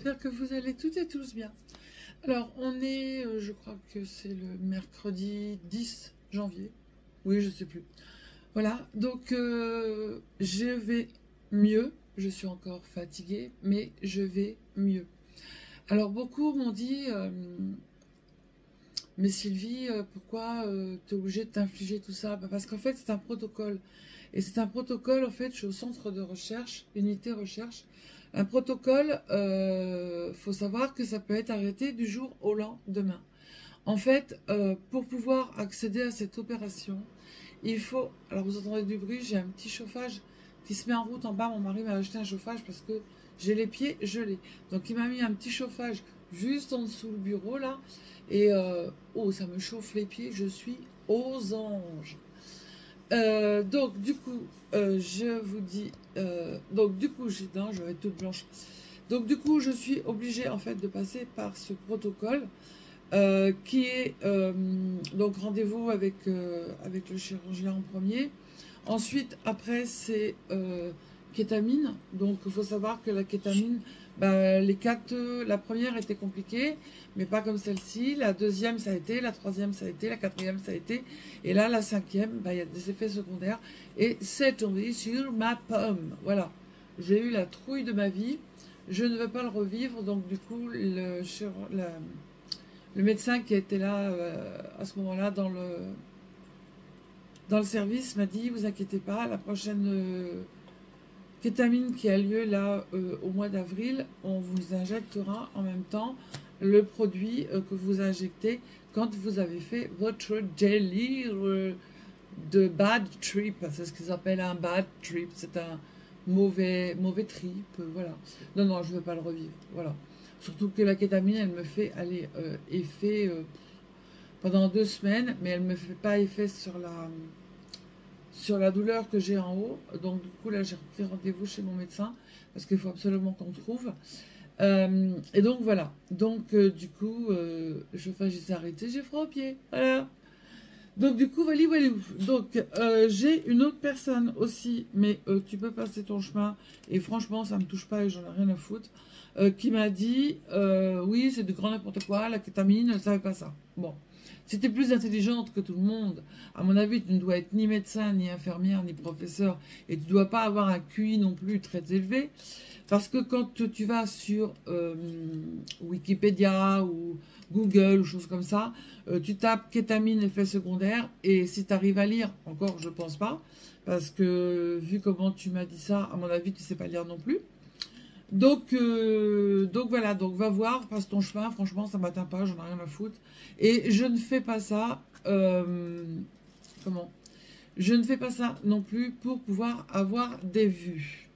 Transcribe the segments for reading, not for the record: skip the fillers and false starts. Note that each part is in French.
j'espère que vous allez toutes et tous bien. Alors, on est, je crois que c'est le mercredi 10 janvier. Oui, je sais plus. Voilà, donc je vais mieux. Je suis encore fatiguée, mais je vais mieux. Alors, beaucoup m'ont dit, mais Sylvie, pourquoi tu es obligée de t'infliger tout ça? Parce qu'en fait, c'est un protocole. Et c'est un protocole, en fait, je suis au centre de recherche, unité recherche. Un protocole, faut savoir que ça peut être arrêté du jour au lendemain. En fait, pour pouvoir accéder à cette opération, il faut... Alors, vous entendez du bruit, j'ai un petit chauffage qui se met en route en bas. Mon mari m'a acheté un chauffage parce que j'ai les pieds gelés. Donc, il m'a mis un petit chauffage juste en dessous le bureau, là. Et, oh, ça me chauffe les pieds. Je suis aux anges. Donc du coup, je vous dis, donc du coup, je vais être toute blanche. Donc du coup, je suis obligée en fait de passer par ce protocole qui est donc rendez-vous avec avec le chirurgien en premier. Ensuite, après, c'est kétamine. Donc il faut savoir que la kétamine, bah, la première était compliquée, mais pas comme celle-ci. La deuxième, ça a été. La troisième, ça a été. La quatrième, ça a été. Et là, la cinquième, bah, il y a des effets secondaires. Et c'est tombé sur ma pomme. Voilà. J'ai eu la trouille de ma vie. Je ne veux pas le revivre. Donc, du coup, le médecin qui était là à ce moment-là dans le service m'a dit, vous inquiétez pas, la prochaine... kétamine qui a lieu là au mois d'avril, on vous injectera en même temps le produit que vous injectez quand vous avez fait votre délire de bad trip. C'est ce qu'ils appellent un bad trip, c'est un mauvais trip, voilà. Non, non, je ne veux pas le revivre, voilà. Surtout que la kétamine, elle me fait aller effet pendant 2 semaines, mais elle ne me fait pas effet sur la douleur que j'ai en haut. Donc du coup là j'ai pris rendez-vous chez mon médecin parce qu'il faut absolument qu'on trouve et donc voilà, donc du coup j'ai arrêté, j'ai froid aux pieds, voilà. Donc du coup voilà. Donc j'ai une autre personne aussi, mais tu peux passer ton chemin et franchement ça me touche pas et j'en ai rien à foutre, qui m'a dit oui c'est du grand n'importe quoi, la kétamine, elle savait pas ça. Bon, si tu es plus intelligente que tout le monde, à mon avis, tu ne dois être ni médecin, ni infirmière, ni professeur, et tu ne dois pas avoir un QI non plus très élevé, parce que quand tu vas sur Wikipédia ou Google ou choses comme ça, tu tapes kétamine effet secondaire, et si tu arrives à lire, encore je pense pas, parce que vu comment tu m'as dit ça, à mon avis, tu ne sais pas lire non plus. Donc voilà, donc va voir, passe ton chemin, franchement ça m'atteint pas, j'en ai rien à foutre. Et je ne fais pas ça, je ne fais pas ça non plus pour pouvoir avoir des vues.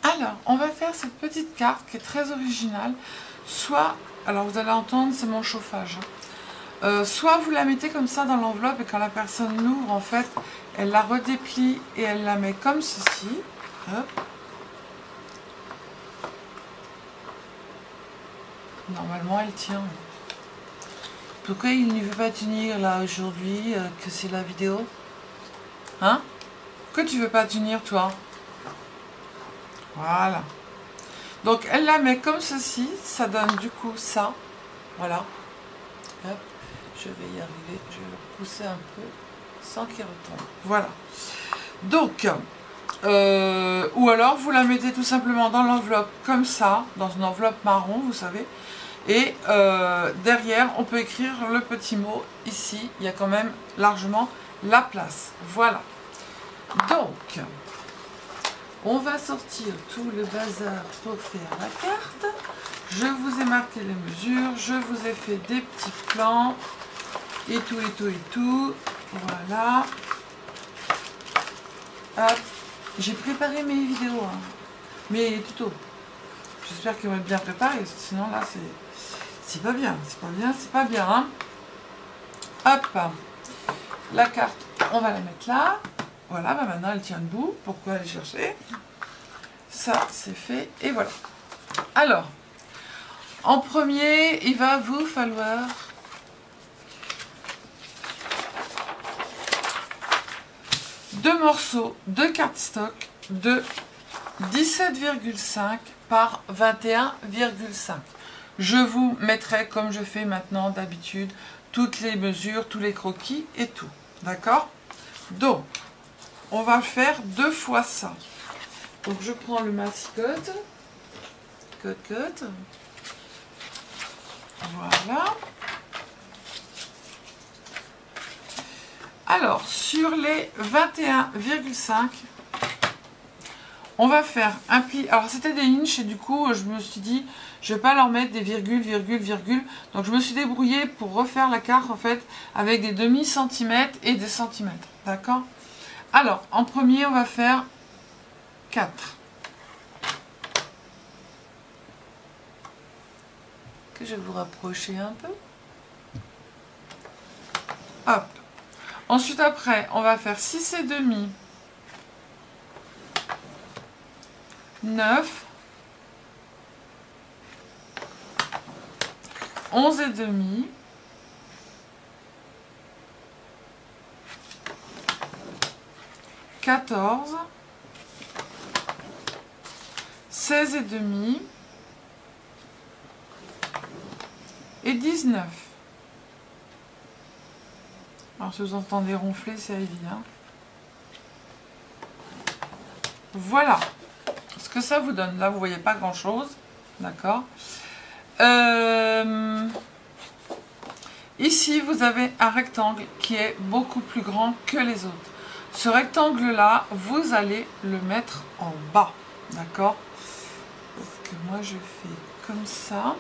Alors, on va faire cette petite carte qui est très originale. Soit, alors vous allez entendre, c'est mon chauffage. Soit vous la mettez comme ça dans l'enveloppe et quand la personne l'ouvre, en fait, elle la redéplie et elle la met comme ceci. Hop. Normalement, elle tient. Pourquoi il ne veut pas tenir là aujourd'hui, que c'est la vidéo? Hein? Pourquoi tu veux pas tenir, toi? Voilà. Donc, elle la met comme ceci. Ça donne du coup ça. Voilà. Hop. Je vais y arriver. Je vais le pousser un peu sans qu'il retombe. Voilà. Donc, ou alors, vous la mettez tout simplement dans l'enveloppe comme ça. Dans une enveloppe marron, vous savez. Et derrière, on peut écrire le petit mot ici. Il y a quand même largement la place. Voilà. Donc, on va sortir tout le bazar pour faire la carte. Je vous ai marqué les mesures. Je vous ai fait des petits plans. Et tout, et tout, et tout. Voilà. Hop. J'ai préparé mes vidéos. Hein. Mes tutos. J'espère qu'ils vont être bien préparés. Sinon, là, c'est pas bien, c'est pas bien, c'est pas bien. Hein. Hop, la carte, on va la mettre là. Voilà, bah maintenant elle tient debout. Pourquoi aller chercher? Ça, c'est fait. Et voilà. Alors, en premier, il va vous falloir deux morceaux de cardstock de 17,5 par 21,5. Je vous mettrai, comme je fais maintenant d'habitude, toutes les mesures, tous les croquis et tout. D'accord? Donc, on va faire 2 fois ça. Donc, je prends le mascotte. Cote. Voilà. Alors, sur les 21,5, on va faire un pli. Alors, c'était des inches et du coup, je me suis dit, je ne vais pas leur mettre des virgules. Donc, je me suis débrouillée pour refaire la carte, en fait, avec des demi-centimètres et des centimètres. D'accord? Alors, en premier, on va faire 4. Que je vais vous rapprocher un peu. Hop. Ensuite, après, on va faire 6 et demi. 9. 11 et demi. 14. 16 et demi. Et 19. Alors, si vous entendez ronfler, c'est évident. Voilà ce que ça vous donne. Là, vous voyez pas grand-chose. D'accord. Ici, vous avez un rectangle qui est beaucoup plus grand que les autres. Ce rectangle-là, vous allez le mettre en bas. D'accord. Parce que moi, je fais comme ça.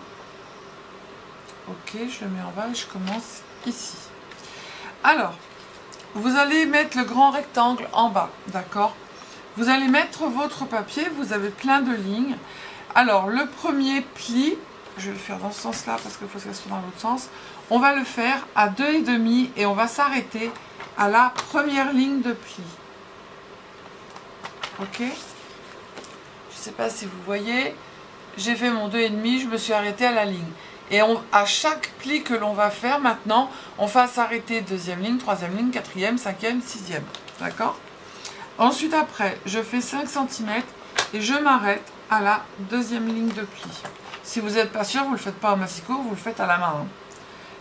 Ok, je le mets en bas et je commence ici. Alors, vous allez mettre le grand rectangle en bas, d'accord? Vous allez mettre votre papier, vous avez plein de lignes. Alors, le premier pli, je vais le faire dans ce sens-là parce qu'il faut que ça soit dans l'autre sens. On va le faire à 2,5 et on va s'arrêter à la première ligne de pli. Ok? Je ne sais pas si vous voyez, j'ai fait mon 2,5, je me suis arrêtée à la ligne. Et à chaque pli que l'on va faire maintenant, on va s'arrêter deuxième ligne, troisième ligne, quatrième, cinquième, sixième. D'accord? Ensuite, après, je fais 5 cm et je m'arrête à la deuxième ligne de pli. Si vous n'êtes pas sûr, vous ne le faites pas au massicot, vous le faites à la main.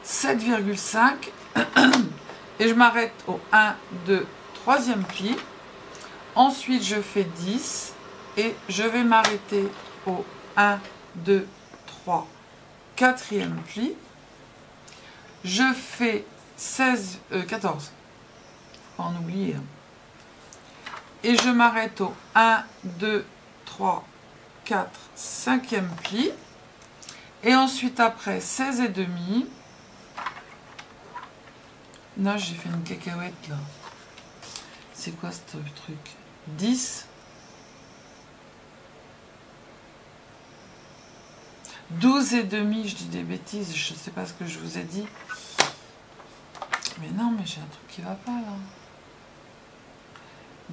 7,5 et je m'arrête au 1, 2, troisième pli. Ensuite, je fais 10 et je vais m'arrêter au 1, 2, 3, quatrième pli, je fais 14, faut pas en oublier, et je m'arrête au 1, 2, 3, 4, 5e pli, et ensuite après 16 et demi, non j'ai fait une cacahuète là, c'est quoi ce truc, 10, 12 et demi, je dis des bêtises, je ne sais pas ce que je vous ai dit. Mais non, mais j'ai un truc qui va pas là.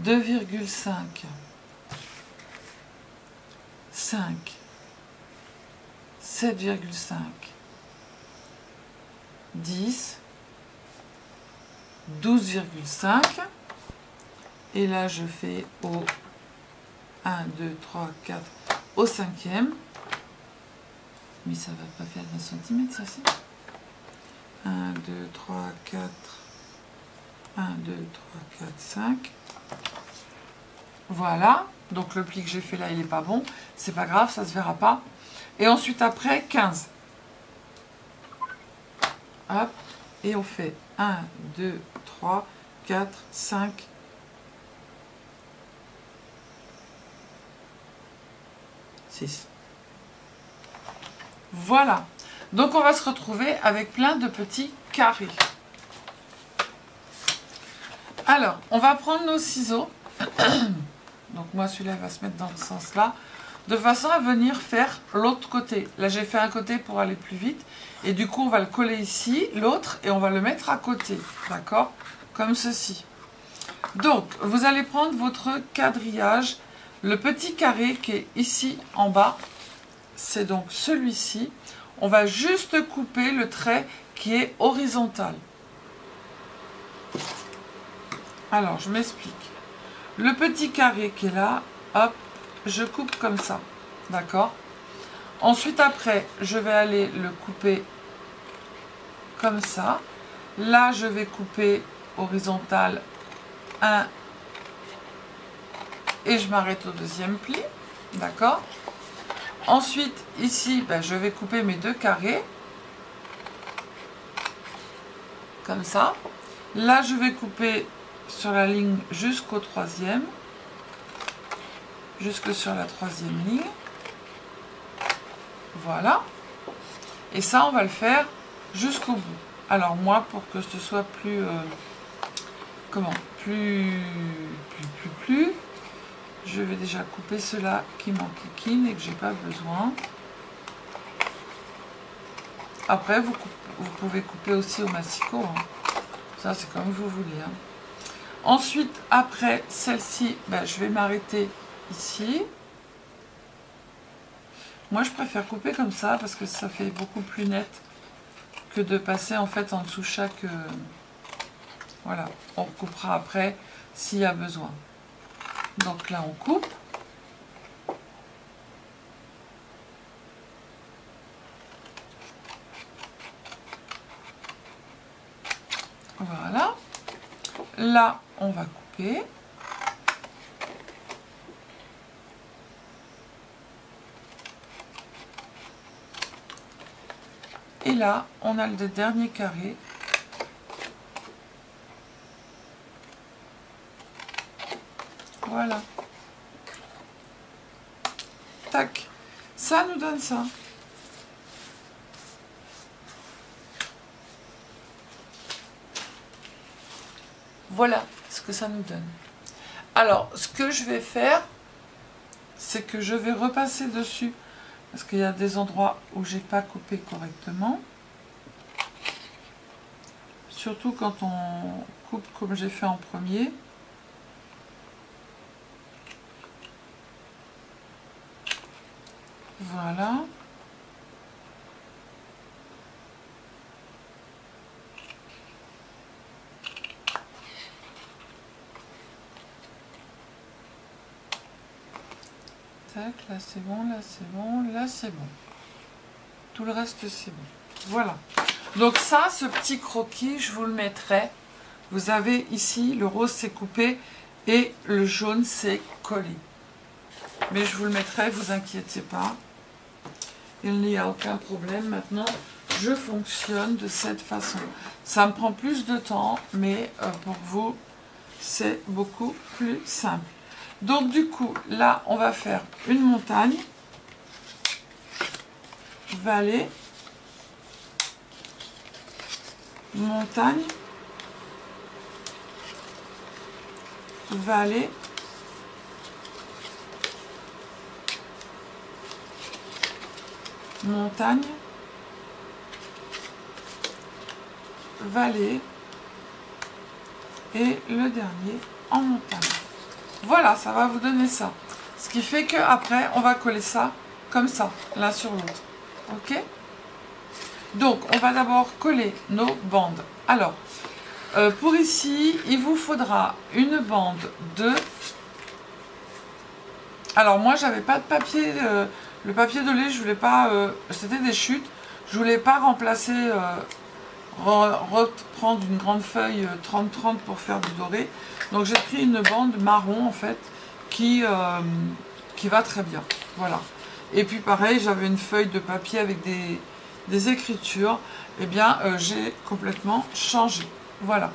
2,5. 5. 7,5. 10. 12,5. Et là, je fais au 1, 2, 3, 4, au 5e. Mais ça va pas faire 20 cm, ça c'est 1, 2, 3, 4, 1, 2, 3, 4, 5. Voilà, donc le pli que j'ai fait là, il n'est pas bon. C'est pas grave, ça se verra pas. Et ensuite, après, 15. Hop, et on fait 1, 2, 3, 4, 5, 6. Voilà, donc on va se retrouver avec plein de petits carrés. Alors, on va prendre nos ciseaux. Donc moi, celui-là va se mettre dans ce sens-là, de façon à venir faire l'autre côté. Là, j'ai fait un côté pour aller plus vite. Et du coup, on va le coller ici, l'autre, et on va le mettre à côté. D'accord? Comme ceci. Donc, vous allez prendre votre quadrillage. Le petit carré qui est ici en bas, c'est donc celui-ci. On va juste couper le trait qui est horizontal. Alors, je m'explique. Le petit carré qui est là, hop, je coupe comme ça. D'accord? Ensuite, après, je vais aller le couper comme ça. Là, je vais couper horizontal 1 et je m'arrête au deuxième pli. D'accord? Ensuite, ici, ben, je vais couper mes 2 carrés. Comme ça. Là, je vais couper sur la ligne jusqu'au 3e. Jusque sur la 3e ligne. Voilà. Et ça, on va le faire jusqu'au bout. Alors moi, pour que ce soit plus... plus... Je vais déjà couper ceux-là qui m'enquiquinent et que j'ai pas besoin. Après, vous pouvez couper aussi au massicot. Hein. Ça, c'est comme vous voulez. Hein. Ensuite, après celle-ci, ben, je vais m'arrêter ici. Moi, je préfère couper comme ça parce que ça fait beaucoup plus net que de passer en fait en dessous chaque... Voilà, on recoupera après s'il y a besoin. Donc là, on coupe. Voilà. Là, on va couper. Et là, on a le dernier carré. Voilà. Tac. Ça nous donne ça. Voilà ce que ça nous donne. Alors, ce que je vais faire, c'est que je vais repasser dessus. Parce qu'il y a des endroits où j'ai pas coupé correctement. Surtout quand on coupe comme j'ai fait en premier. Voilà. Tac, là c'est bon, là c'est bon, là c'est bon. Tout le reste c'est bon. Voilà. Donc ça, ce petit croquis, je vous le mettrai. Vous avez ici, le rose c'est coupé et le jaune c'est collé. Mais je vous le mettrai, vous inquiétez pas. Il n'y a aucun problème. Maintenant, je fonctionne de cette façon. Ça me prend plus de temps, mais pour vous, c'est beaucoup plus simple. Donc du coup, là, on va faire une montagne, vallée, montagne, vallée, montagne, vallée et le dernier en montagne. Voilà, ça va vous donner ça. Ce qui fait qu'après, on va coller ça comme ça, l'un sur l'autre. Ok? Donc, on va d'abord coller nos bandes. Alors, pour ici, il vous faudra une bande de... Alors, moi, j'avais pas de papier... le papier de lait, je voulais pas... c'était des chutes. Je voulais pas remplacer... reprendre une grande feuille 30-30 pour faire du doré. Donc j'ai pris une bande marron en fait qui va très bien. Voilà. Et puis pareil, j'avais une feuille de papier avec des écritures. Eh bien, j'ai complètement changé. Voilà.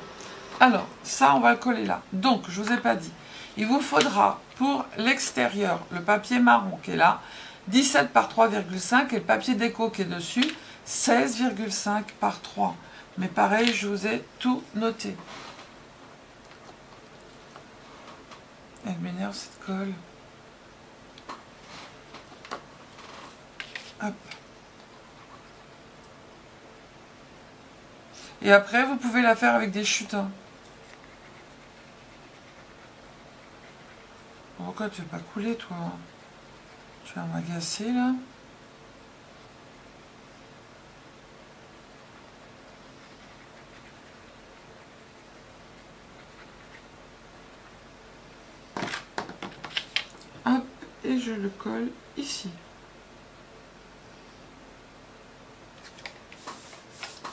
Alors, ça, on va le coller là. Donc, je vous ai pas dit. Il vous faudra pour l'extérieur, le papier marron qui est là, 17 par 3,5 et le papier déco qui est dessus, 16,5 par 3. Mais pareil, je vous ai tout noté. Elle m'énerve cette colle. Hop. Et après, vous pouvez la faire avec des chutes. Hein. Pourquoi tu veux pas couler, toi? Tu vas m'agacer, là. je le colle ici.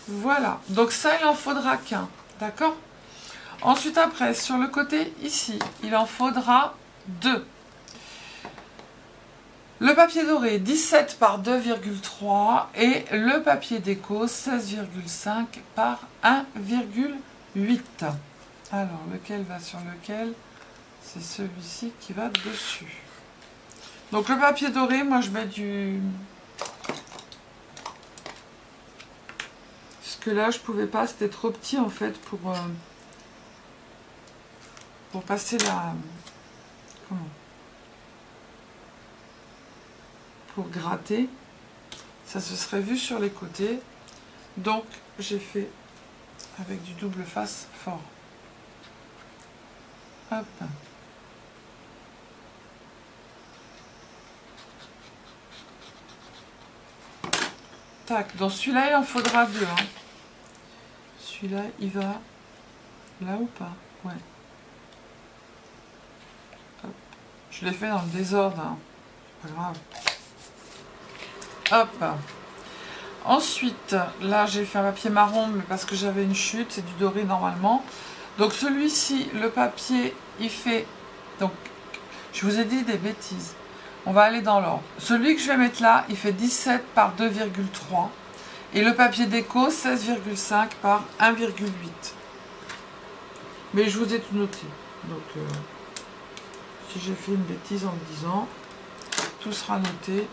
Voilà, donc ça il en faudra qu'un, d'accord? Ensuite après, sur le côté ici, il en faudra 2. Le papier doré 17 par 2,3 et le papier déco 16,5 par 1,8. Alors, lequel va sur lequel? C'est celui-ci qui va dessus. Donc le papier doré, moi je mets du... Parce que là je pouvais pas, c'était trop petit en fait pour passer la... Comment? Pour gratter. Ça se serait vu sur les côtés. Donc j'ai fait avec du double face fort. Hop. Tac. Dans celui-là, il en faudra 2. Hein. Celui-là, il va là ou pas? Ouais. Hop. Je l'ai fait dans le désordre. Hein. Pas grave. Hop. Ensuite, là, j'ai fait un papier marron, mais parce que j'avais une chute, c'est du doré normalement. Donc celui-ci, le papier, il fait... Donc, je vous ai dit des bêtises. On va aller dans l'ordre. Celui que je vais mettre là, il fait 17 par 2,3. Et le papier déco, 16,5 par 1,8. Mais je vous ai tout noté. Donc, si j'ai fait une bêtise en me disant, tout sera noté.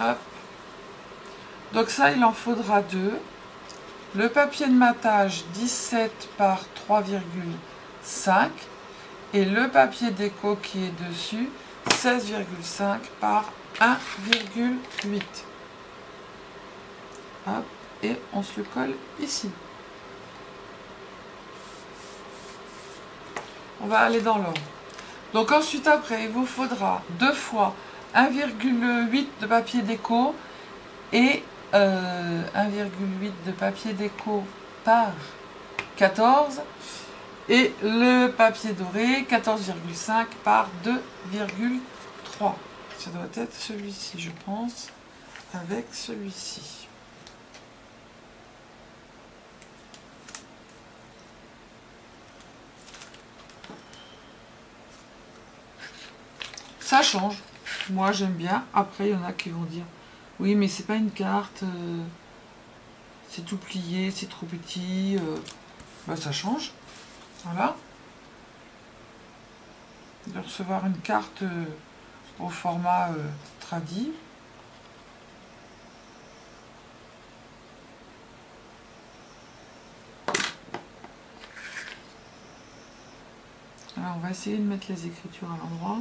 Hop. Donc ça, il en faudra 2. Le papier de matage, 17 par 3,5. Et le papier déco qui est dessus, 16,5 par 1,8. Hop. Et on se le colle ici. On va aller dans l'ordre. Donc ensuite, après, il vous faudra 2 fois 1,8 de papier déco et 1,8 de papier déco par 14 et le papier doré 14,5 par 2,3. Ça doit être celui-ci, je pense, avec celui-ci. Ça change. Moi, j'aime bien. Après, il y en a qui vont dire oui, mais c'est pas une carte. C'est tout plié, c'est trop petit. Bah, ça change. Voilà. De recevoir une carte au format tradi. Alors, on va essayer de mettre les écritures à l'endroit.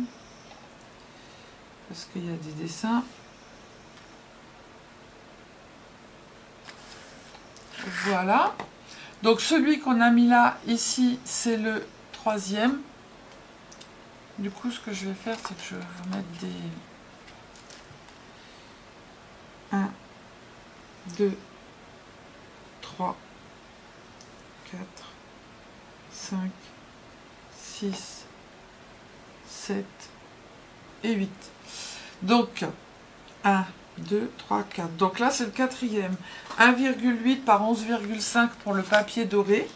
Parce qu'il y a des dessins. Voilà. Donc celui qu'on a mis là, ici, c'est le 3e. Du coup, ce que je vais faire, c'est que je vais vous mettre des 1, 2, 3, 4, 5, 6, 7 et 8. Donc, 1, 2, 3, 4. Donc là, c'est le 4e. 1,8 par 11,5 pour le papier doré.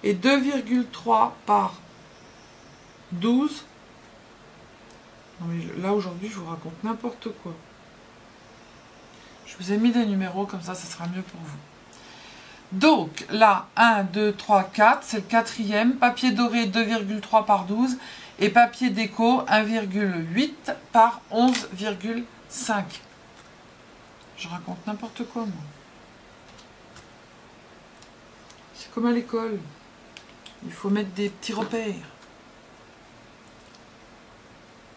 Et 2,3 par 12. Non, mais là, aujourd'hui, je vous raconte n'importe quoi. Je vous ai mis des numéros, comme ça sera mieux pour vous. Donc, là, 1, 2, 3, 4, c'est le 4e. Papier doré, 2,3 par 12. Et papier déco, 1,8 par 11,5. Je raconte n'importe quoi, moi. C'est comme à l'école. Il faut mettre des petits repères.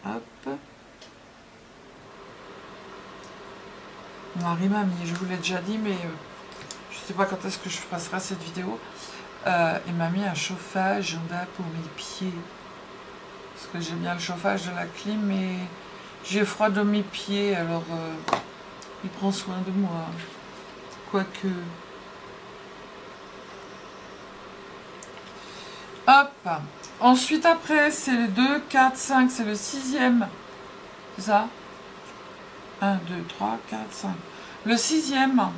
Hop. Marie-Mamie, je vous l'ai déjà dit, mais je ne sais pas quand est-ce que je passerai cette vidéo. Il m'a mis un chauffage en bas pour mes pieds. Parce que j'ai bien le chauffage de la clim, mais j'ai froid dans mes pieds, alors il prend soin de moi. Quoique... Hop. Ensuite, après, c'est le 2, 4, 5, c'est le 6e. C'est ça? 1, 2, 3, 4, 5. Le 6e.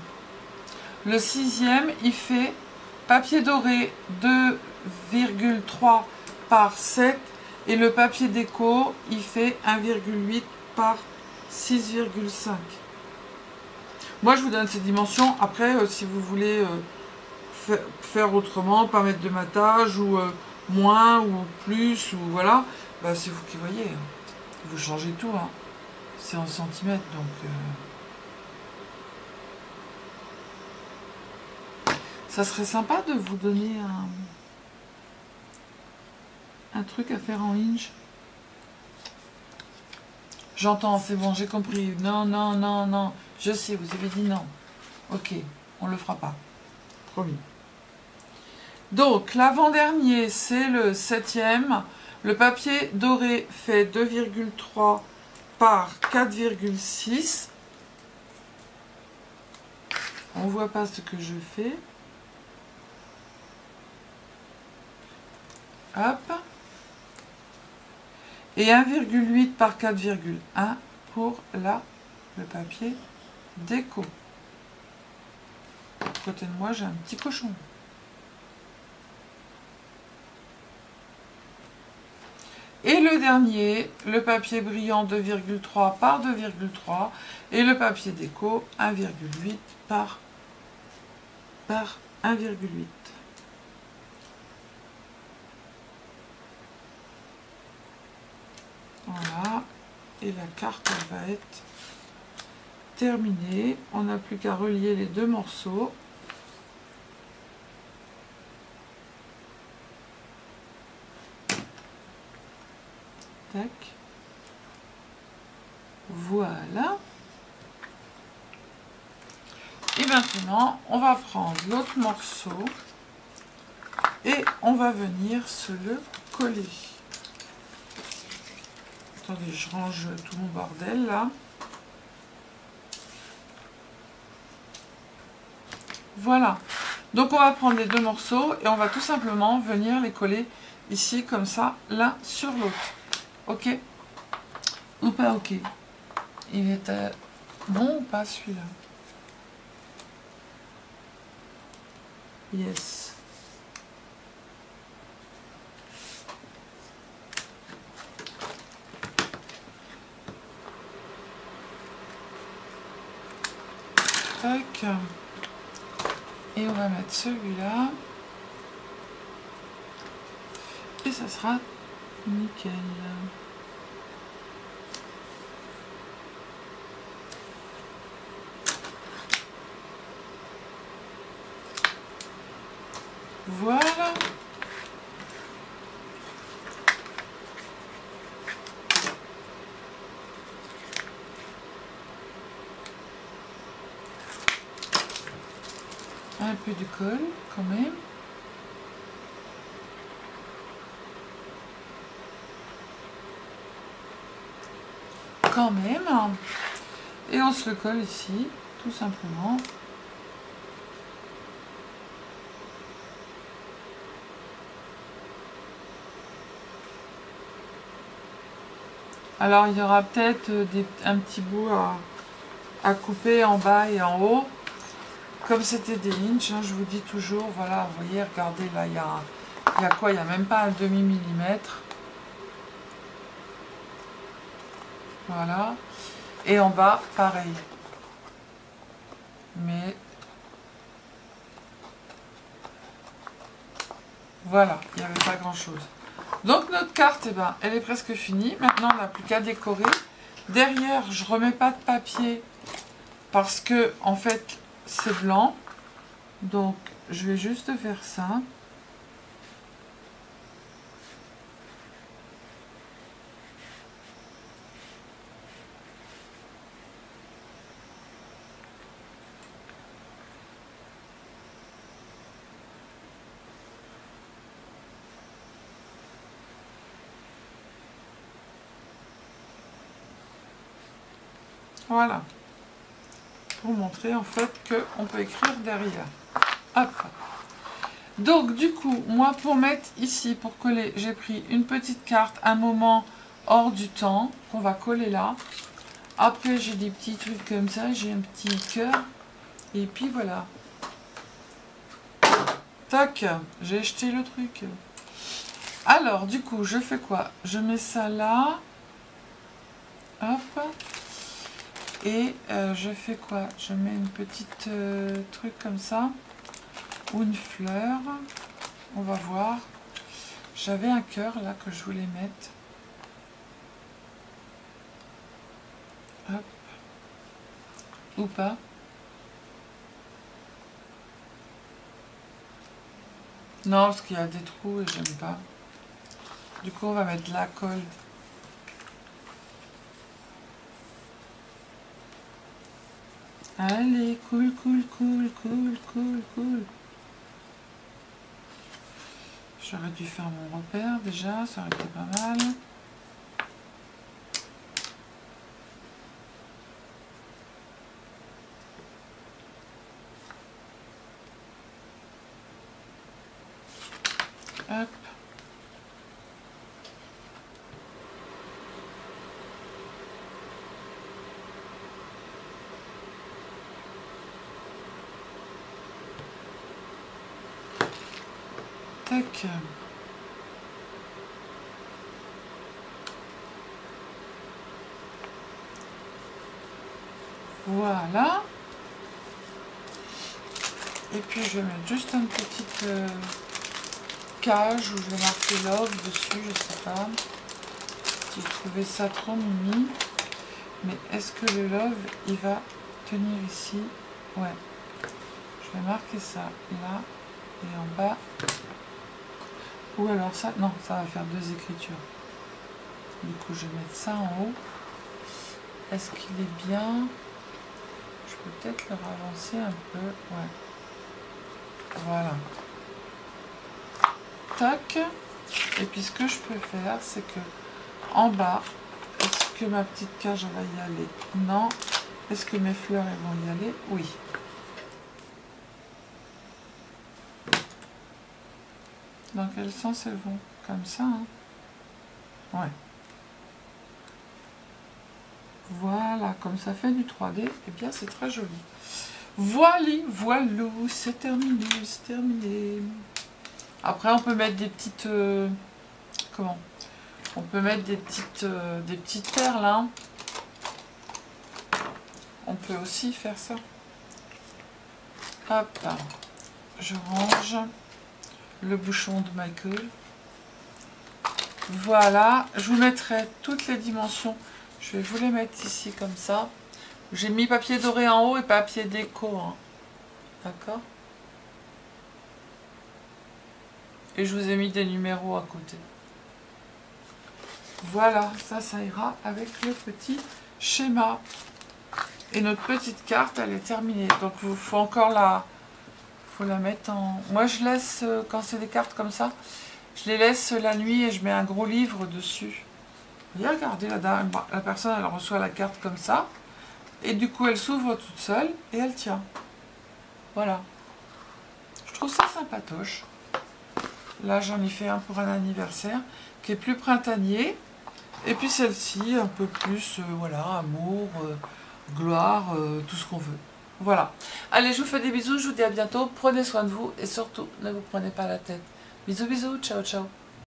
Le 6e, il fait papier doré 2,3 par 7. Et le papier déco, il fait 1,8 par 6,5. Moi, je vous donne ces dimensions. Après, si vous voulez faire autrement, pas mettre de matage, ou moins, ou plus, ou voilà, bah, c'est vous qui voyez. Vous changez tout. Hein. C'est en centimètres, donc... Ça serait sympa de vous donner un truc à faire en inch. J'entends, c'est bon, j'ai compris. Non, non, non, non. Je sais, vous avez dit non. Ok, on le fera pas. Promis. Donc, l'avant-dernier, c'est le 7e. Le papier doré fait 2,3 par 4,6. On voit pas ce que je fais. Hop. Et 1,8 par 4,1 pour le papier déco. À côté de moi, j'ai un petit cochon. Et le dernier, le papier brillant 2,3 par 2,3 et le papier déco 1,8 par 1,8. Voilà, et la carte elle va être terminée. On n'a plus qu'à relier les deux morceaux. Tac. Voilà. Et maintenant, on va prendre l'autre morceau et on va venir se le coller. Attendez, je range tout mon bordel là. Voilà. Donc on va prendre les deux morceaux et on va tout simplement venir les coller ici comme ça, l'un sur l'autre. Ok? Ou pas ok? Il est bon ou pas celui-là? Yes. Tac. Et on va mettre celui-là. Et ça sera nickel. Voilà. Un peu de colle quand même. Quand même. Et on se le colle ici, tout simplement. Alors il y aura peut-être un petit bout à couper en bas et en haut. Comme c'était des inches, hein, je vous dis toujours, voilà, vous voyez, regardez, là, il y a quoi? Il n'y a même pas un demi-millimètre. Voilà. Et en bas, pareil. Mais, voilà, il n'y avait pas grand-chose. Donc, notre carte, eh ben, elle est presque finie. Maintenant, on n'a plus qu'à décorer. Derrière, je ne remets pas de papier parce que, en fait, c'est blanc. Donc, je vais juste faire ça. Voilà. pour montrer en fait qu'on peut écrire derrière. Hop. Donc du coup, moi pour mettre ici, pour coller, j'ai pris une petite carte, un moment hors du temps, qu'on va coller là. Après j'ai des petits trucs comme ça, j'ai un petit cœur. Et puis voilà. Tac, j'ai jeté le truc. Alors du coup, je fais quoi? Je mets ça là. Hop. Et je fais quoi? Je mets une petite truc comme ça. Ou une fleur. On va voir. J'avais un cœur là que je voulais mettre. Hop. Ou pas. Non, parce qu'il y a des trous et j'aime pas. Du coup, on va mettre de la colle. Allez, cool, cool, cool, cool, cool, cool. J'aurais dû faire mon repère déjà, ça aurait été pas mal. Hop. Tac. Voilà. Et puis je vais mettre juste une petite cage où je vais marquer love dessus, je sais pas. J'ai trouvé ça trop mimi. Mais est-ce que le love, il va tenir ici? Ouais. Je vais marquer ça là et en bas. Ou alors ça, non, ça va faire deux écritures. Du coup, je vais mettre ça en haut. Est-ce qu'il est bien? Je peux peut-être le ravancer un peu. Ouais. Voilà. Tac. Et puis ce que je peux faire, c'est que en bas, est-ce que ma petite cage va y aller? Non. Est-ce que mes fleurs elles vont y aller? Oui. Dans quel sens elles vont? Comme ça, hein? Ouais. Voilà, comme ça fait du 3D, eh bien c'est très joli. Voilà, voilou, c'est terminé, c'est terminé. Après, on peut mettre des petites... comment? On peut mettre des petites perles, hein. On peut aussi faire ça. Hop, je range le bouchon de Michael. Voilà, je vous mettrai toutes les dimensions. Je vais vous les mettre ici comme ça. J'ai mis papier doré en haut et papier déco, hein. D'accord? Et je vous ai mis des numéros à côté. Voilà, ça ira avec le petit schéma. Et notre petite carte, elle est terminée. Donc, il faut encore faut la mettre en... Moi, je laisse, quand c'est des cartes comme ça, je les laisse la nuit et je mets un gros livre dessus. Et regardez, la personne, elle reçoit la carte comme ça. Et du coup, elle s'ouvre toute seule et elle tient. Voilà. Je trouve ça sympatoche. Là, j'en ai fait un pour un anniversaire qui est plus printanier. Et puis celle-ci, un peu plus, voilà, amour, gloire, tout ce qu'on veut. Voilà. Allez, je vous fais des bisous, je vous dis à bientôt. Prenez soin de vous et surtout, ne vous prenez pas la tête. Bisous, bisous, ciao, ciao.